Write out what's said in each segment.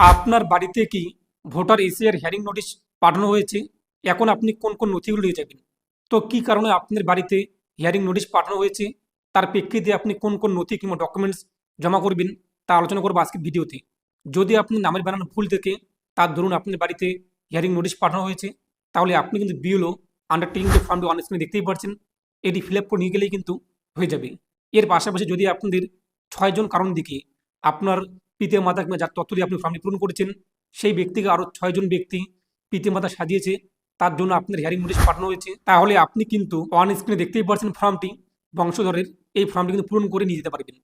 আপনার বাড়িতে কি ভোটার এসিআর হিয়ারিং নোটিশ পাঠানো হয়েছে? এখন আপনি কোন কোন নথিগুলো নিয়ে যাবেন? তো কি কারণে আপনার বাড়িতে হিয়ারিং নোটিশ পাঠানো হয়েছে, তার প্রেক্ষিতে আপনি কোন কোন নথি কিংবা ডকুমেন্টস জমা করবেন, তা আলোচনা করবো আজকের ভিডিওতে। যদি আপনি নামের বানানো ভুল থেকে তার ধরুন আপনার বাড়িতে হিয়ারিং নোটিশ পাঠানো হয়েছে, তাহলে আপনি কিন্তু বিএলও আন্ডারটেকিং যে ফর্মটি অন স্ক্রিনে দেখতেই পাচ্ছেন, এটি ফিল আপ করে নিয়ে গেলেই কিন্তু হয়ে যাবে। এর পাশাপাশি যদি আপনাদের 6 জন কারণ দেখিয়ে আপনার পিতা-মাতা কিংবা যার তথ্য দিয়ে আপনি ফর্মটি পূরণ করেছেন, সেই ব্যক্তিকে আরও 6 জন ব্যক্তি পিতা-মাতা সাজিয়েছে, তার জন্য আপনার হিয়ারিং নোটিশ পাঠানো হয়েছে, তাহলে আপনি কিন্তু অন স্ক্রিনে দেখতেই পাচ্ছেন ফর্মটি, বংশধরের এই ফর্মটি কিন্তু পূরণ করে নিয়ে যেতে পারবেন।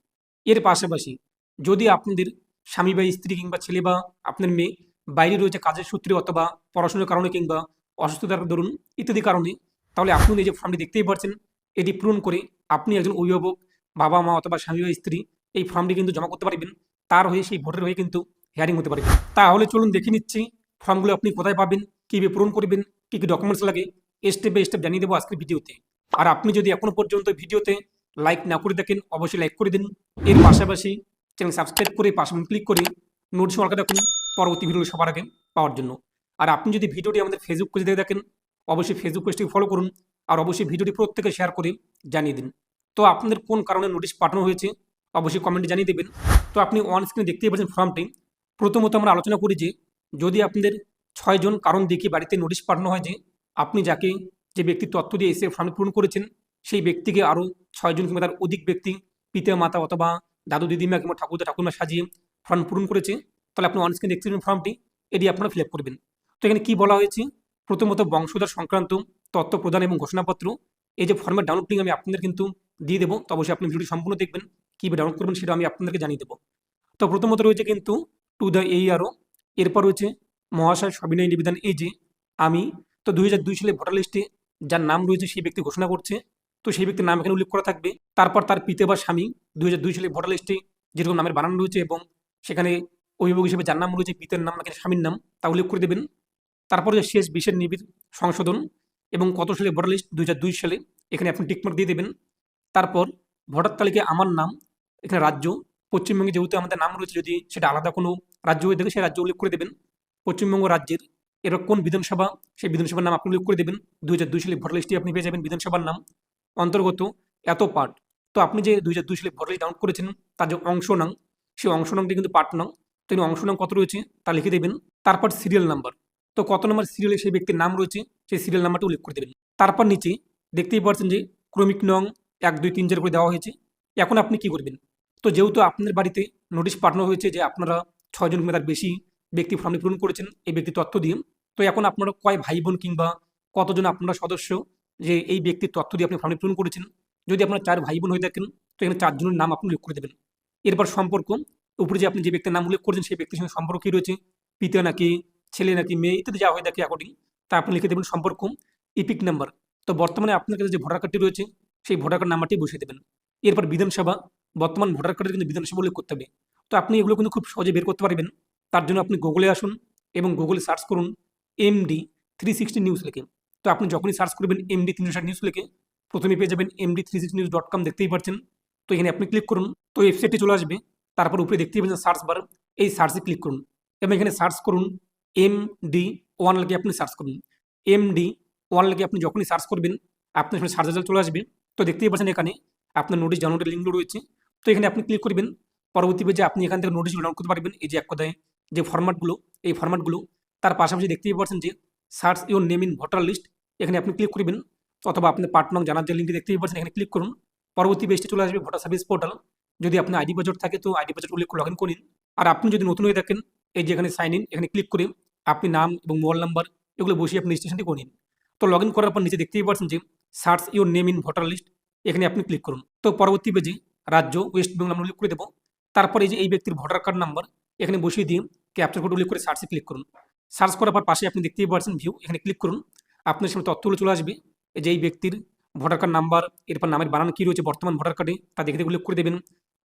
এর পাশাপাশি যদি আপনাদের স্বামী বা স্ত্রী কিংবা ছেলে বা আপনার মেয়ে বাইরে রয়েছে কাজের সূত্রে অথবা পড়াশোনার কারণে কিংবা অসুস্থতার দরুন ইত্যাদি কারণে, তাহলে আপনি এই যে ফর্মটি দেখতেই পাচ্ছেন, এটি পূরণ করে আপনি একজন অভিভাবক, বাবা মা অথবা স্বামী বা স্ত্রী এই ফর্মটি কিন্তু জমা করতে পারবেন। তার হয়ে সেই ভোটের হয়ে কিন্তু হিয়ারিং হতে পারবে। তাহলে চলুন দেখে নিচ্ছি ফর্মগুলো আপনি কোথায় পাবেন, কীভাবে পূরণ করবেন, কী কী ডকুমেন্টস লাগে, স্টেপ বাই স্টেপ জানিয়ে দেবো আজকের ভিডিওতে। আর আপনি যদি এখনো পর্যন্ত ভিডিওতে লাইক না করে দেখেন, অবশ্যই লাইক করে দিন। এর পাশাপাশি চ্যানেল সাবস্ক্রাইব করে পাশে ক্লিক করে নোটিশ মার্কা রাখুন পরবর্তী ভিডিও সবার আগে পাওয়ার জন্য। আর আপনি যদি ভিডিওটি আমাদের ফেসবুক পেজে দেখে দেখেন, অবশ্যই ফেসবুক পেজটিকে ফলো করুন। আর অবশ্যই ভিডিওটি প্রত্যেকে শেয়ার করে জানিয়ে দিন। তো আপনাদের কোন কারণে নোটিশ পাঠানো হয়েছে অবশ্যই কমেন্টে জানিয়ে দেবেন। তো আপনি অন স্ক্রিনে দেখতেই পাচ্ছেন ফর্মটি। প্রথমত আমরা আলোচনা করি যে যদি আপনাদের 6 জন কারণ দেখিয়ে বাড়িতে নোটিশ পাঠানো হয় যে আপনি যাকে যে ব্যক্তির তথ্য দিয়ে এসে ফর্ম পূরণ করেছেন, সেই ব্যক্তিকে আরও 6 জন কিংবা তার অধিক ব্যক্তি পিতা মাতা অথবা দাদু দিদিমা কিংবা ঠাকুরদা ঠাকুরমা সাজিয়ে ফর্ম পূরণ করেছে, তাহলে আপনি অন স্ক্রিনে দেখতে পাবেন ফর্মটি, এটি আপনারা ফিল আপ করবেন। তো এখানে কি বলা হয়েছে, প্রথমত বংশধর সংক্রান্ত তথ্য প্রদান এবং ঘোষণাপত্র। এই যে ফর্মের ডাউনলোড লিঙ্ক আমি আপনাদের কিন্তু দিয়ে দেবো, তো অবশ্যই আপনি ভিডিওটি সম্পূর্ণ দেখবেন, কীভাবে ডাউনলোড করবেন সেটা আমি আপনাদেরকে জানিয়ে দেবো। তো প্রথমত রয়েছে কিন্তু টু দ্য এইআরও। এরপর রয়েছে মহাশয় সবিনয় নিবেদন এই যে আমি, তো 2002 সালে ভোটার লিস্টে যার নাম রয়েছে সেই ব্যক্তি ঘোষণা করছে, তো সেই ব্যক্তির নাম এখানে উল্লেখ করা থাকবে। তারপর তার পিতা বা স্বামী 2002 সালে ভোটার লিস্টে যেরকম নামের বানান রয়েছে এবং সেখানে অভিভাবক হিসেবে যার নাম রয়েছে পিতার নাম নাকি স্বামীর নাম তা উল্লেখ করে দেবেন। তারপরে শেষ বিশের নিবিড় সংশোধন এবং কত সালে ভোটার লিস্ট 2002 সালে, এখানে আপনি টিকমার্ক দিয়ে দেবেন। তারপর ভোটার তালিকায় আমার নাম, এখানে রাজ্য, পশ্চিমবঙ্গে যেহেতু আমাদের নাম রয়েছে, যদি সেটা আলাদা কোনো রাজ্য হয়ে থাকে সেই রাজ্য উল্লেখ করে দেবেন। পশ্চিমবঙ্গ রাজ্যের এর কোন বিধানসভা, সেই বিধানসভার নাম আপনি উল্লেখ করে দেবেন। 2002 সালে ভোটার লিস্টে আপনি পেয়ে যাবেন বিধানসভার নাম, অন্তর্গত এত পার্ট। তো আপনি যে 2002 সালে ভোটার লিস্ট ডাউনলোড করেছেন তার যে অংশ নাম, সেই অংশ নামটি কিন্তু পার্ট নাম, তো এই অংশ নাম কত রয়েছে তা লিখে দেবেন। তারপর সিরিয়াল নাম্বার, তো কত নম্বর সিরিয়ালে সেই ব্যক্তির নাম রয়েছে সেই সিরিয়াল নাম্বারটা উল্লেখ করে দেবেন। তারপর নিচে দেখতেই পাচ্ছেন যে ক্রমিক নং 1 2 3 4 করে দেওয়া হয়েছে। এখন আপনি কি করবেন, তো যেহেতু আপনাদের বাড়িতে নোটিশ পাঠানো হয়েছে যে আপনারা 6 জন কিংবা তার বেশি ব্যক্তি ফর্মটি পূরণ করেছেন এই ব্যক্তির তথ্য দিয়ে, তো এখন আপনারা কয় ভাই বোন কিংবা কতজন আপনারা সদস্য যে এই ব্যক্তির তথ্য দিয়ে আপনি ফর্মটি পূরণ করেছেন, যদি আপনারা 4 ভাই বোন হয়ে থাকেন তো এখানে 4 জনের নাম আপনি উল্লেখ করে দেবেন। এরপর সম্পর্ক, উপরে যে আপনি যে ব্যক্তির নাম উল্লেখ করেছেন সেই ব্যক্তির সঙ্গে সম্পর্ক কী রয়েছে, পিতা নাকি ছেলে নাকি মেয়ে ইত্যাদি যা হয়ে থাকে অ্যাকর্ডিং, তা আপনি লিখে দেবেন সম্পর্ক। ইপিক নাম্বার, তো বর্তমানে আপনার কাছে যে ভোটার কার্ডটি রয়েছে সেই ভোটার কার্ড নাম্বারটি বসিয়ে দেবেন। এরপর বিধানসভা, বর্তমান ভোটার কার্ডের কিন্তু বিধানসভা উল্লেখ করতে হবে। তো আপনি এগুলো কিন্তু খুব সহজে বের করতে পারবেন। তার জন্য আপনি গুগলে আসুন এবং গুগলে সার্চ করুন এমডি 360 নিউজ লিখে। তো আপনি যখনই সার্চ করবেন এমডি 360 নিউজ লিখে, প্রথমে পেয়ে যাবেন md360news.com, দেখতেই পাচ্ছেন। তো এখানে আপনি ক্লিক করুন, তো ওয়েবসাইটটি চলে আসবে। তারপর উপরে দেখতেই পাচ্ছেন সার্চ বার, এই সার্চে ক্লিক করুন এবং এখানে সার্চ করুন MD1 লিখে আপনি সার্চ করুন। MD1 লিখে আপনি যখনই সার্চ করবেন আপনার সামনে সার্চ রেজাল্ট চলে আসবে। তো দেখতেই পাচ্ছেন এখানে আপনার নোটিশ ডাউনলোডের লিঙ্ক রয়েছে, তো এখানে আপনি ক্লিক করবেন। পরবর্তী পেজে আপনি এখান থেকে নোটিশগুলো ডাউনলোড করতে পারবেন, এই যে এক কথায় যে ফরম্যাটগুলো, এই ফরম্যাটগুলো। তার পাশাপাশি দেখতেই পাচ্ছেন যে search your name in voter list, এখানে আপনি ক্লিক করবেন, অথবা আপনার পার্ট নং জানার যে লিঙ্কটি দেখতেই পাচ্ছেন এখানে ক্লিক করুন। পরবর্তী পেজটি চলে আসবে ভোটার সার্ভিস পোর্টাল। যদি আপনার আইডি পাসওয়ার্ড থাকে তো আইডি পাসওয়ার্ড উল্লেখ করে লগ ইন করুন। আর আপনি যদি নতুন হয়ে থাকেন, এই যে এখানে সাইন ইন, এখানে ক্লিক করে আপনি নাম এবং মোবাইল নাম্বার এগুলো বসিয়ে আপনি রেজিস্ট্রেশনটি করে নিন। তো লগ ইন করার পর নিচে দেখতেই পাচ্ছেন যে search your name in voter list, এখানে আপনি ক্লিক করুন। তো পরবর্তী পেজে রাজ্য ওয়েস্ট বেঙ্গল আমরা উল্লেখ করে দেবো। তারপরে এই যে এই ব্যক্তির ভোটার কার্ড নাম্বার এখানে বসিয়ে দিয়ে ক্যাপচার কোড উল্লেখ করে সার্চে ক্লিক করুন। সার্চ করার পর পাশে আপনি দেখতেই পাচ্ছেন ভিউ, এখানে ক্লিক করুন। আপনার সামনে তথ্যগুলো চলে আসবে, এই যে এই ব্যক্তির ভোটার কার্ড নাম্বার, এরপর নামের বানান কী রয়েছে বর্তমান ভোটার কার্ডে তা দেখে উল্লেখ করে দেবেন।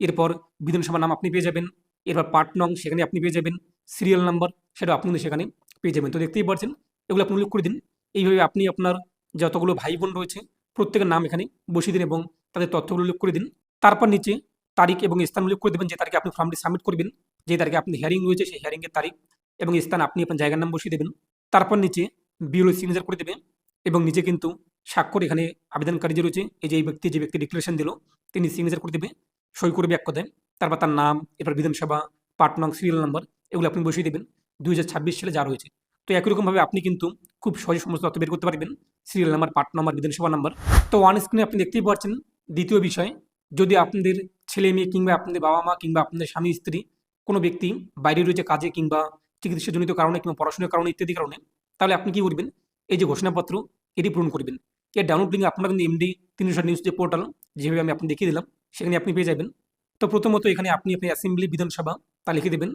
এরপর বিধানসভার নাম আপনি পেয়ে যাবেন। এরপর পার্ট নং সেখানে আপনি পেয়ে যাবেন, সিরিয়াল নাম্বার সেটা আপনি সেখানে পেয়ে যাবেন। তো দেখতেই পাচ্ছেন এগুলো আপনি উল্লেখ করে দিন। এইভাবে আপনি আপনার যতগুলো ভাই বোন রয়েছে প্রত্যেকের নাম এখানে বসিয়ে দিন এবং তাদের তথ্যগুলো উল্লেখ করে দিন। তারপর নিচে তারিখ এবং স্থান উল্লেখ করে দেবেন যে তারিখে আপনি ফর্মটি সাবমিট করবেন। যে তারিখে আপনি হিয়ারিং রয়েছে সেই হিয়ারিংয়ের তারিখ এবং স্থান আপনি আপনার জায়গার নাম বসিয়ে দেবেন। তারপর নিচে বিএলও সিগনেচার করে দেবেন এবং নিচে কিন্তু স্বাক্ষর এখানে আবেদনকারী যে রয়েছে এই যে যে ব্যক্তি ডিক্লারেশন দিল তিনি সিগনেচার করে দেবে, সই করবে এক কথায়। তারপর তার নাম, এরপর বিধানসভা, পার্ট নং, সিরিয়াল নাম্বার এগুলো আপনি বসিয়ে দেবেন 2026 সালে যা রয়েছে। তো একই রকমভাবে আপনি কিন্তু খুব সহজে সমস্ত তথ্য বের করতে পারবেন, সিরিয়াল নাম্বার, পার্ট নাম্বার, বিধানসভা নাম্বার। তো ওয়ান স্ক্রিনে আপনি দেখতেই পাচ্ছেন দ্বিতীয় বিষয়, যদি আপনাদের ছেলে মেয়ে কিংবা আপনাদের বাবা মা কিংবা আপনাদের স্বামী স্ত্রী কোনো ব্যক্তি বাইরে রয়েছে কাজে কিংবা চিকিৎসাজনিত কারণে কিংবা পড়াশোনার কারণে ইত্যাদি কারণে, তাহলে আপনি কি করবেন, এই যে ঘোষণাপত্র এটি পূরণ করবেন। এর ডাউনলোড লিঙ্ক আপনারা কিন্তু এমডি 360 নিউজ যে পোর্টাল যেভাবে আমি আপনি দেখিয়ে দিলাম সেখানে আপনি পেয়ে যাবেন। তো প্রথমত এখানে আপনি অ্যাসেম্বলি, বিধানসভা তা লিখে দেবেন।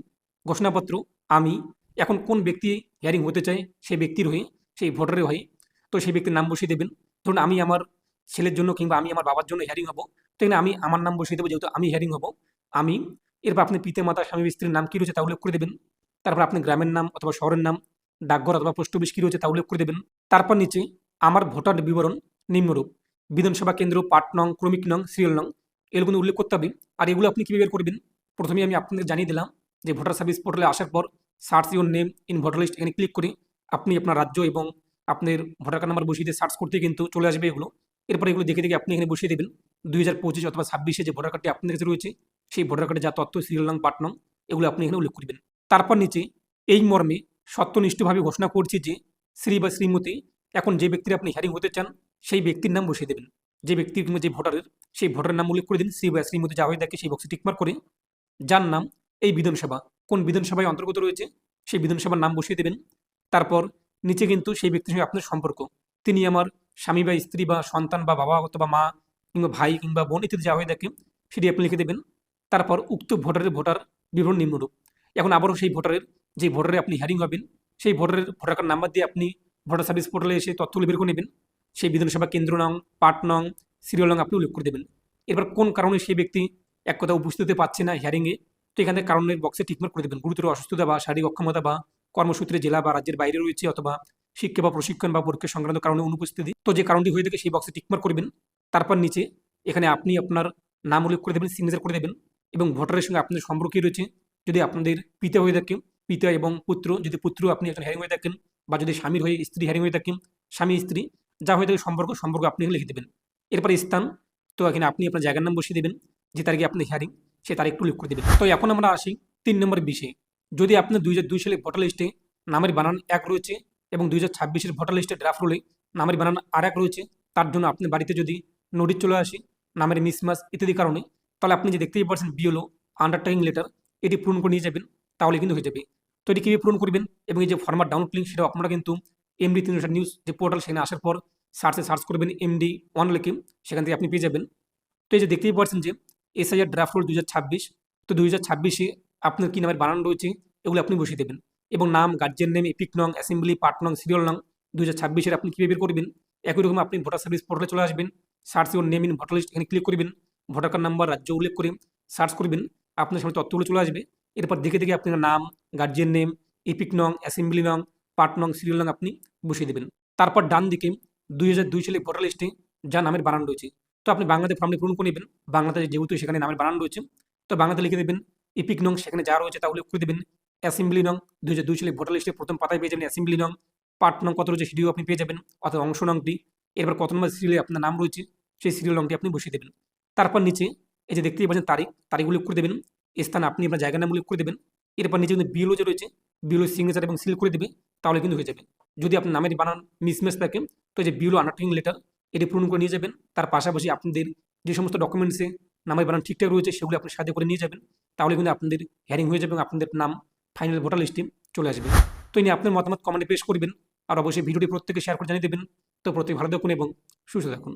ঘোষণাপত্র আমি এখন কোন ব্যক্তি হিয়ারিং হতে চায় সেই ব্যক্তির হয়ে, সেই ভোটারের হয়ে, তো সেই ব্যক্তির নাম বসিয়ে দেবেন। ধরুন আমি আমার ছেলের জন্য কিংবা আমি আমার বাবার জন্য হিয়ারিং হবো, তো এখানে আমি আমার নাম বসিয়ে দেবো, যেহেতু আমি হিয়ারিং হবো আমি। এরপর আপনি পিতা মাতা স্বামী স্ত্রীর নাম কী রয়েছে তা উল্লেখ করে দেবেন। তারপর আপনি গ্রামের নাম অথবা শহরের নাম, ডাকঘর অথবা পোস্ট অফিস কী রয়েছে তা উল্লেখ করে দেবেন। তারপর নিচে আমার ভোটার বিবরণ নিম্নরূপ, বিধানসভা কেন্দ্র, পার্ট নং, ক্রমিক নং, সিরিয়াল নং এগুলো উল্লেখ করতে হবে। আর এগুলো আপনি কীভাবে বের করবেন, প্রথমে আমি আপনাদের জানিয়ে দিলাম যে ভোটার সার্ভিস পোর্টালে আসার পর search your name in voter list এখানে ক্লিক করে আপনি আপনার রাজ্য এবং আপনার ভোটার কার্ড নাম্বার বসিয়ে দিয়ে সার্চ করতে কিন্তু চলে আসবে এগুলো। এরপর এগুলো দেখে দেখে আপনি এখানে বসিয়ে দেবেন 2025 অথবা 26 যে ভোটার কার্ডটি আপনার কাছে রয়েছে সেই ভোটার কার্ডে যা তথ্য, সিরিয়াল নং, পার্ট নং এগুলো আপনি এখানে উল্লেখ করবেন। তারপর নিচে এই মর্মে সত্যনিষ্ঠভাবে ঘোষণা করছি যে শ্রী বা শ্রীমতী এখন যে ব্যক্তির আপনি হিয়ারিং হতে চান সেই ব্যক্তির নাম বসিয়ে দেবেন। যে ব্যক্তির কিংবা যে ভোটারের সেই ভোটারের নাম উল্লেখ করে দিন, শ্রী বা শ্রীমতী যা হয়ে থাকে সেই বক্সে টিকমার্ক করে যার নাম এই বিধানসভা কোন বিধানসভায় অন্তর্গত রয়েছে সেই বিধানসভার নাম বসিয়ে দেবেন। তারপর নিচে কিন্তু সেই ব্যক্তির সঙ্গে আপনার সম্পর্ক, তিনি আমার স্বামী বা স্ত্রী বা সন্তান বা বাবা অথবা মা কিংবা ভাই কিংবা বোন ইত্যাদি যা হয়ে থাকে সেটি আপনি লিখে দেবেন। তারপর উক্ত ভোটারের ভোটার বিবরণ নিম্নরূপ। এখন আবারও সেই ভোটারের যে ভোটারে আপনি হিয়ারিং হবেন সেই ভোটারের ভোটার কার্ড নাম্বার দিয়ে আপনি ভোটার সার্ভিস পোর্টালে এসে তথ্যগুলো বের করে নেবেন। সেই বিধানসভা কেন্দ্র নং, পার্ট নং, সিরিয়াল নং আপনি উল্লেখ করে দেবেন। এরপর কোন কারণে সেই ব্যক্তি এক কথা উপস্থিত হতে পারছে না হিয়ারিংয়ে, তো এখানে কারণের বক্সে টিকমার্ক করে দেবেন। গুরুতর অসুস্থতা বা শারীরিক অক্ষমতা বা কর্মসূত্রে জেলা বা রাজ্যের বাইরে রয়েছে অথবা শিক্ষা বা প্রশিক্ষণ বা পরীক্ষা সংক্রান্ত কারণে অনুপস্থিতি, তো যে কারণটি হয়ে থাকে সেই বক্সে টিকমার্ক করবেন। তারপর নিচে এখানে আপনি আপনার নাম উল্লেখ করে দেবেন, সিগনেচার করে দেবেন এবং ভোটারের সঙ্গে আপনাদের সম্পর্ক কী রয়েছে, যদি আপনাদের পিতা হয়ে থাকে পিতা এবং পুত্র, যদি পুত্র আপনি একজন হিয়ারিং হয়ে থাকেন, বা যদি স্বামীর হয়ে স্ত্রী হিয়ারিং হয়ে থাকেন, স্বামী স্ত্রী যা হয়ে থাকে সম্পর্ক সম্পর্ক আপনি এখানে লিখে দেবেন। এরপর স্থান, তো এখানে আপনি আপনার জায়গার নাম বসিয়ে দেবেন, যে তারিখে আপনি হিয়ারিং সে তারিখটা উল্লেখ করে দেবেন। তো এখন আমরা আসি 3 নম্বর বিষয়ে। যদি আপনার 2002 সালে ভোটার লিস্টে নামের বানান এক রয়েছে এবং 2026 ভোটার লিস্টে ড্রাফট রোলে নামের বানান আর এক রয়েছে, তার জন্য আপনার বাড়িতে যদি নোটিশ চলে আসে নামের মিসম্যাচ ইত্যাদি কারণে, তাহলে আপনি যে দেখতেই পাচ্ছেন বিএলও আন্ডারটেকিং লেটার এটি পূরণ করে নিয়ে যাবেন, তাহলে কিন্তু হয়ে যাবে। তো এটি কীভাবে পূরণ করবেন এবং এই যে ফরম্যাট ডাউনলোড লিঙ্ক সেটাও আপনারা কিন্তু এমডি 360 নিউজ যে পোর্টাল সেখানে আসার পর সার্চ করবেন MD1 লিখে, সেখান থেকে আপনি পেয়ে যাবেন। তো এই যে দেখতেই পাচ্ছেন যে এসআইআর ড্রাফট রোল 2026, তো 2026-এ আপনার কী নামের বানান রয়েছে এগুলো আপনি বসিয়ে দেবেন এবং নাম, গার্জিয়ান নেম, এপিক নং, অ্যাসেম্বলি, পার্ট নং, সিরিয়াল নং 2026-এর আপনি কীভাবে বের করবেন, একই রকম আপনি ভোটার সার্ভিস পোর্টালে চলে আসবেন, search your name in voter list এখানে ক্লিক করবেন, ভোটার কার্ড নাম্বার, রাজ্য উল্লেখ করে সার্চ করবেন, আপনার সামনে তথ্যগুলো চলে আসবে। এরপর দেখে দেখে আপনার নাম, গার্জিয়ান নেম, এপিক নং, অ্যাসেম্বলি নং, পার্ট নং, সিরিয়াল নং আপনি বসিয়ে দেবেন। তারপর ডান দিকে 2002 সালে ভোটার লিস্টে যা নামের বানান রয়েছে, তো আপনি বাংলাতে ফর্মটি পূরণ করে নেবেন, বাংলাতে যেহেতু সেখানে নামের বানান রয়েছে তো বাংলাতে লিখে দেবেন। এপিক নং সেখানে যা রয়েছে তা উল্লেখ করে দেবেন। অ্যাসেম্বলি নং 2002 সালে ভোটার লিস্টে প্রথম পাতায় পেয়ে যাবেন অ্যাসেম্বলি নং, পার্ট নং কত রয়েছে সেটিও আপনি পেয়ে যাবেন অথবা অংশ নংটি। এরপর কত নম্বর সিরিয়ালে আপনার নাম রয়েছে সেই সিরিয়াল নংটি আপনি বসিয়ে দেবেন। তারপর নিচে এই যে দেখতেই পাচ্ছেন তারিখ উল্লেখ করে দেবেন, স্থান আপনি আপনার জায়গার নাম উল্লেখ করে দেবেন। এরপর নিচে কিন্তু বিএলও যে রয়েছে বিএলও সিগনেচার এবং সিল করে দেবে, তাহলে কিন্তু হয়ে যাবে। যদি আপনার নামের বানান মিসম্যাচ থাকে তো যে বিএলও আন্ডারটেকিং লেটার এটি পূরণ করে নিয়ে যাবেন। তার পাশাপাশি আপনাদের যে সমস্ত ডকুমেন্টসে নামের বানান ঠিকঠাক রয়েছে সেগুলো আপনি সাথে করে নিয়ে যাবেন, তাহলে কিন্তু আপনাদের হিয়ারিং হয়ে যাবে এবং আপনাদের নাম ফাইনাল ভোটার লিস্টে চলে আসবে। তো ইনি আপনার মতামত কমেন্টে পেশ করবেন আর অবশ্যই ভিডিওটি প্রত্যেকে শেয়ার করে জানিয়ে দেবেন। তো প্রত্যেকে ভালো থাকুন এবং সুস্থ থাকুন।